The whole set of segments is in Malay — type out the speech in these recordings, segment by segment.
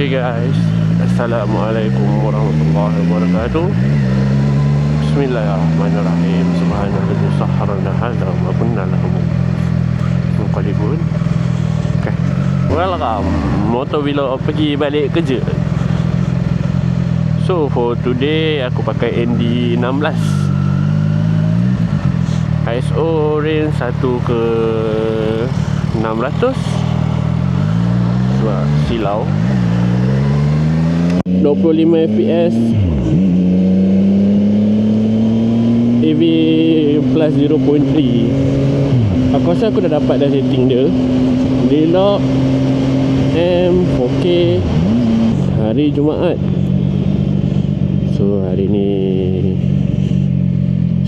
Okay guys, Assalamualaikum warahmatullahi wabarakatuh. Bismillahirrahmanirrahim. Subhanallah sahharana hadza wa kunna lahu muqallibun. Okay, welcome motor vlog pergi balik kerja. So for today aku pakai ND 16 ISO range 1 ke 600. Sebab silau 25 fps AV plus 0.3. Aku rasa aku dah dapat dah setting dia. Delok M 4K hari Jumaat. So hari ni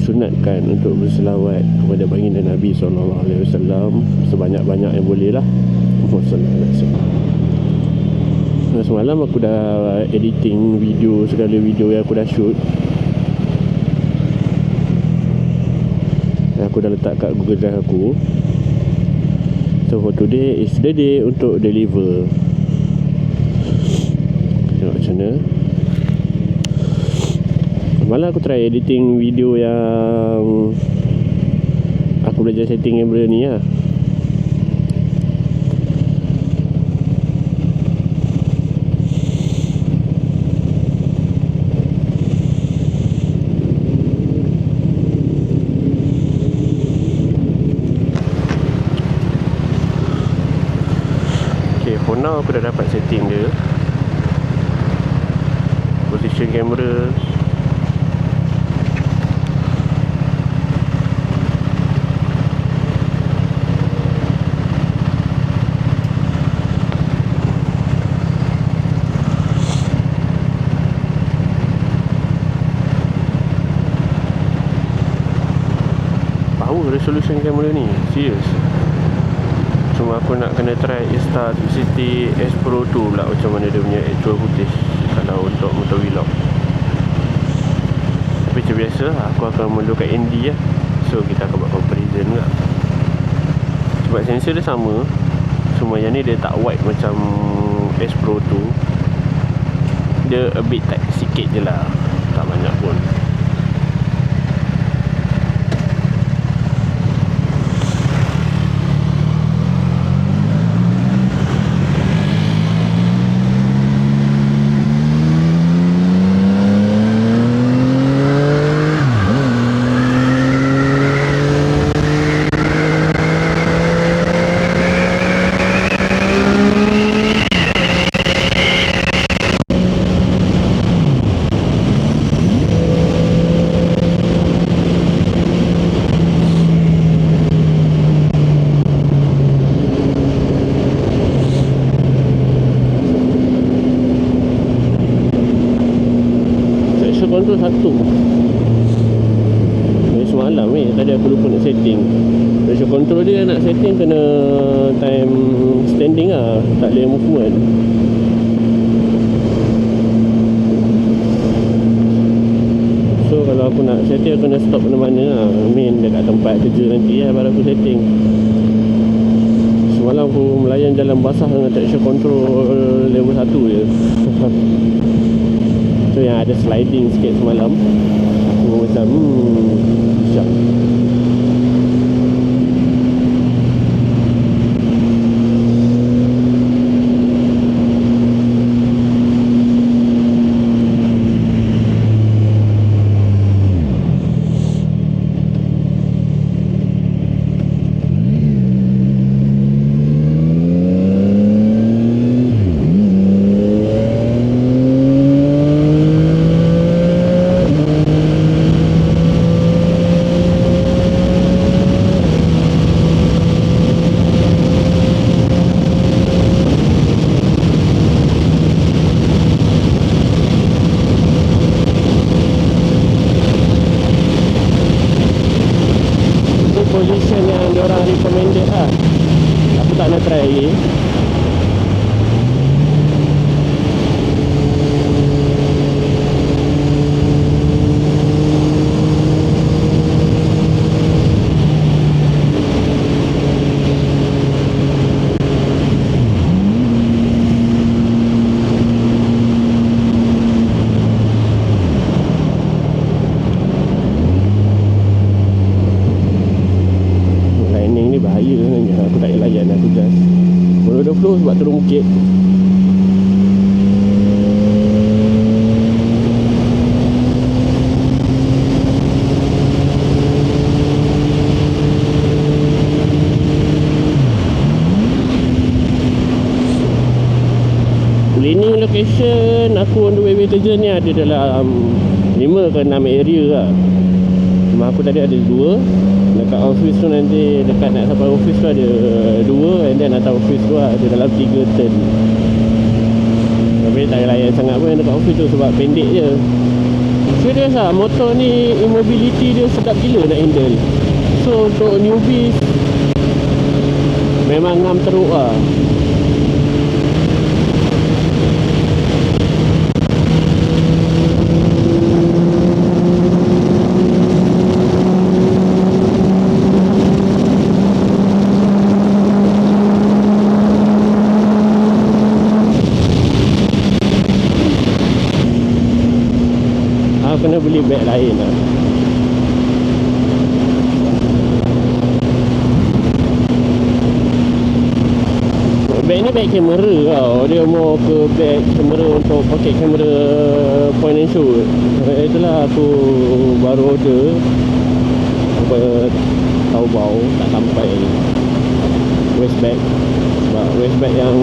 sunatkan untuk berselawat kepada baginda Nabi SAW sebanyak-banyak yang boleh lah. Semalam aku dah editing video, segala video yang aku dah shoot, aku dah letak kat Google Drive aku. So for today is the day untuk deliver. Tengok macam mana. Semalam aku try editing video yang aku belajar setting kamera ni lah. For now aku dah dapat setting dia, position kamera, power resolution kamera ni serius. Cuma aku nak kena try Insta360 S Pro tu lah, macam mana dia punya actual footage kalau untuk motor vlog. Tapi macam biasa aku akan memerlukan ND lah. So kita akan buat comparison lah. Sebab sensor dia sama, cuma yang ni dia tak wide macam S Pro tu. Dia a bit tight sikit je lah, tak banyak pun. Control 1 semalam tadi aku lupa nak setting. Ratio control dia nak setting kena time standing lah, tak boleh movement. So kalau aku nak setting aku kena stop mana-mana lah. Main dekat tempat kerja nanti lah baru aku setting. Semalam aku melayan jalan basah dengan traction control level 1 je. So yang ada sliding sikit semalam, aku macam syak. Position yang diorang recommended lah. Aku tak nak try lagi. aku tak payah layan, aku just follow the flow sebab turun bukit. Cleaning location aku on the way kerja ni ada dalam 5 ke 6 area lah. Rumah aku tadi ada 2. Dekat office tu nanti, dekat nak sampai office tu ada 2. And then atas office tu ada dalam 3 turn. Tapi tak layan sangat pun dekat office tu sebab pendek je. Serius lah, motor ni immobility dia sedap gila nak handle. So untuk newbies memang ngam teruk lah. Kena beli beg lain lah. Beg ni beg kamera tau. Dia mau ke beg kamera untuk pocket kamera point and shoot. Itulah aku baru order apa Taobao, tak sampai waist bag. Sebab waist bag yang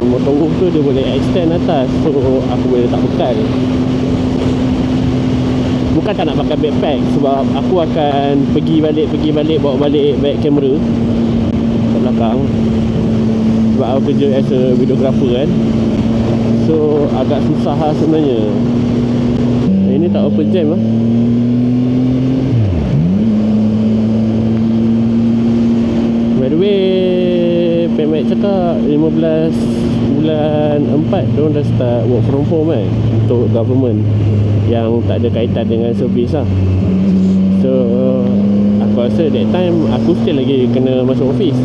motor Wolf tu dia boleh extend atas, so aku boleh letak bekal. Bukan tak nak pakai backpack sebab aku akan pergi balik bawa balik beg kamera kat belakang. Sebab aku kerja as a videographer kan. So agak susah lah sebenarnya. Ini tak open jam lah. By the way, Pemek cakap 15 bulan 4 diorang dah start work from home kan, untuk government yang tak ada kaitan dengan servis lah. So aku rasa that time aku still lagi kena masuk office.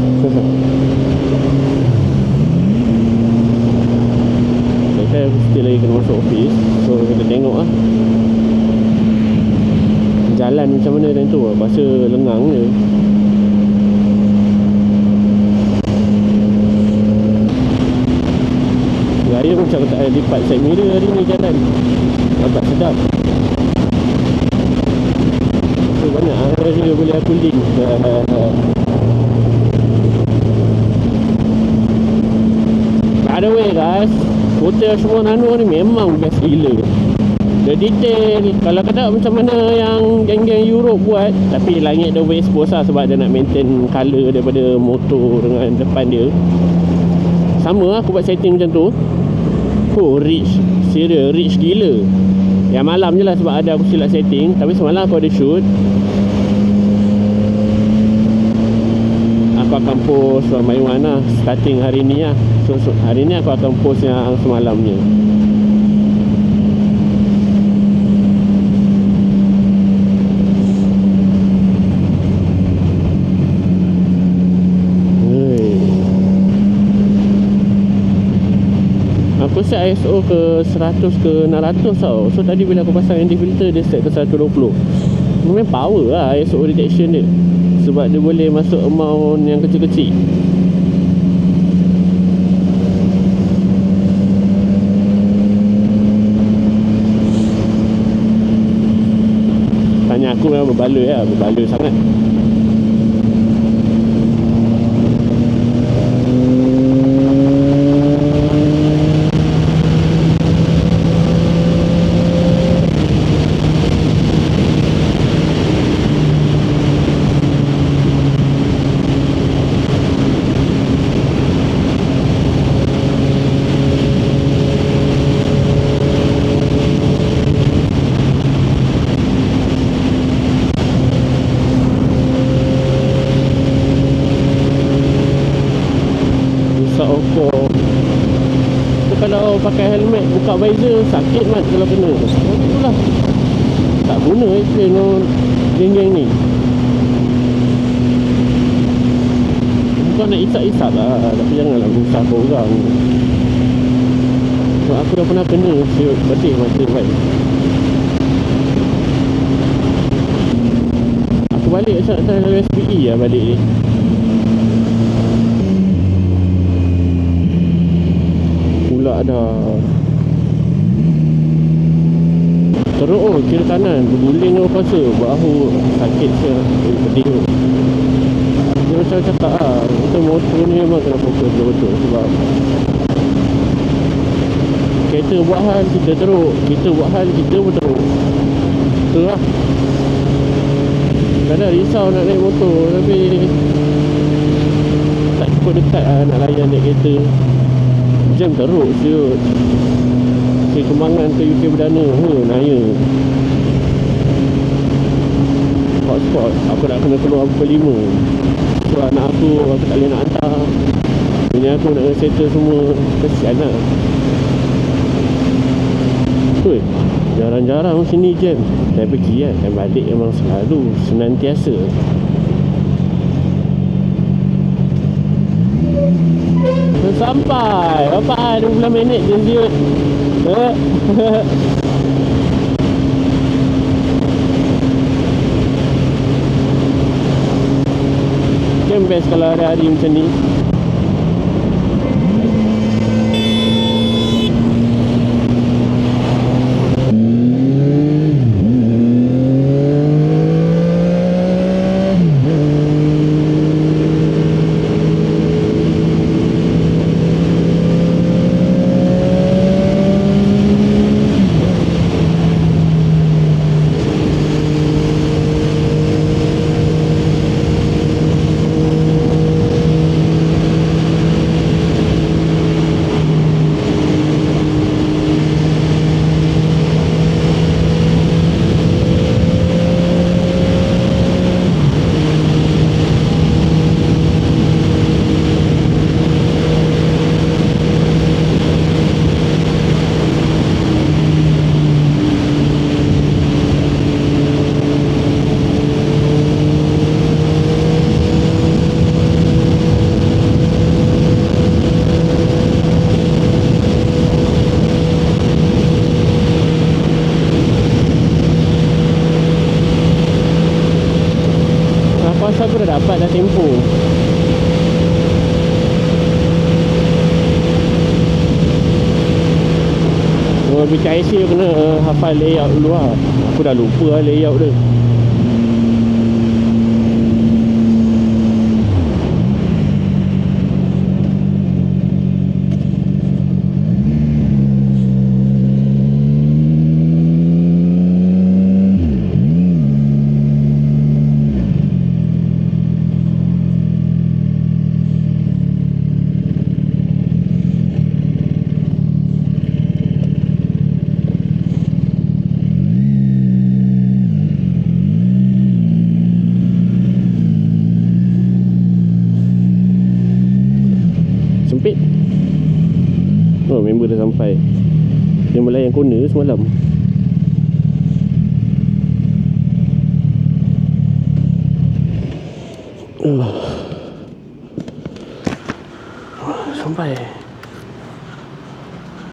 That time aku still lagi kena masuk office. So kita tengok lah jalan macam mana time tu. Aku rasa lengang je. Raya macam tak ada lipat side mirror hari ni jalan. Agak sedap. So banyak hari juga boleh aku link. By the way guys, hotel semua Nano ni memang best gila. Dia detail. Kalau kata macam mana yang geng-geng Europe buat, tapi langit dia overexpose lah sebab dia nak maintain colour daripada motor dengan depan dia. Sama lah aku buat setting macam tu. Oh rich, serius rich gila. Yang malam je lah sebab ada aku silap setting. Tapi semalam aku ada shoot. Aku akan post my one lah starting hari ni lah. So hari ni aku akan post yang semalamnya. Aku set ISO ke 100 ke 600 tau. So tadi bila aku pasang ND filter, dia set ke 120. Memang power lah ISO detection dia. Sebab dia boleh masuk amount yang kecil-kecil. Tanya aku memang berbaloi lah. Berbaloi sangat. Kalau pakai helmet, buka visor, sakit mat kalau kena. Itulah tak guna dengan geng-geng ni. Bukan nak isap-isap lah, tapi janganlah usah korang. Sebab aku dah pernah kena siut betik mata baik. Aku balik macam atas SPE lah balik ni. tak dah. Teruk kiri kanan, berguling apa kuasa, bahu sakit je, pedih. Dia macam cakap lah, kita motor ni memang kena fokus betul-betul. Sebab kereta buat hal, kita teruk. Kita buat hal, kita pun teruk. Betul lah. Kadang risau nak naik motor, tapi tak cukup dekat lah nak layan naik kereta. Jam teruk siut. Kembangan ke UK Perdana, naya. Hotspot, aku nak kena keluar pukul 5. So anak aku tak boleh nak hantar. Bini aku nak kena settle semua. Kesian lah. Jarang-jarang sini jam. Saya pergi kan, dan balik memang selalu, senantiasa. Sampai apa 20 minit je siut. Kan best kalau hari-hari macam ni. Aku dah dapat dah tempo. BKIC kena hafal layout dulu lah. Aku dah lupa lah layout dia. Sempit. Oh, member dah sampai. Dia melayan corner semalam. Sampai.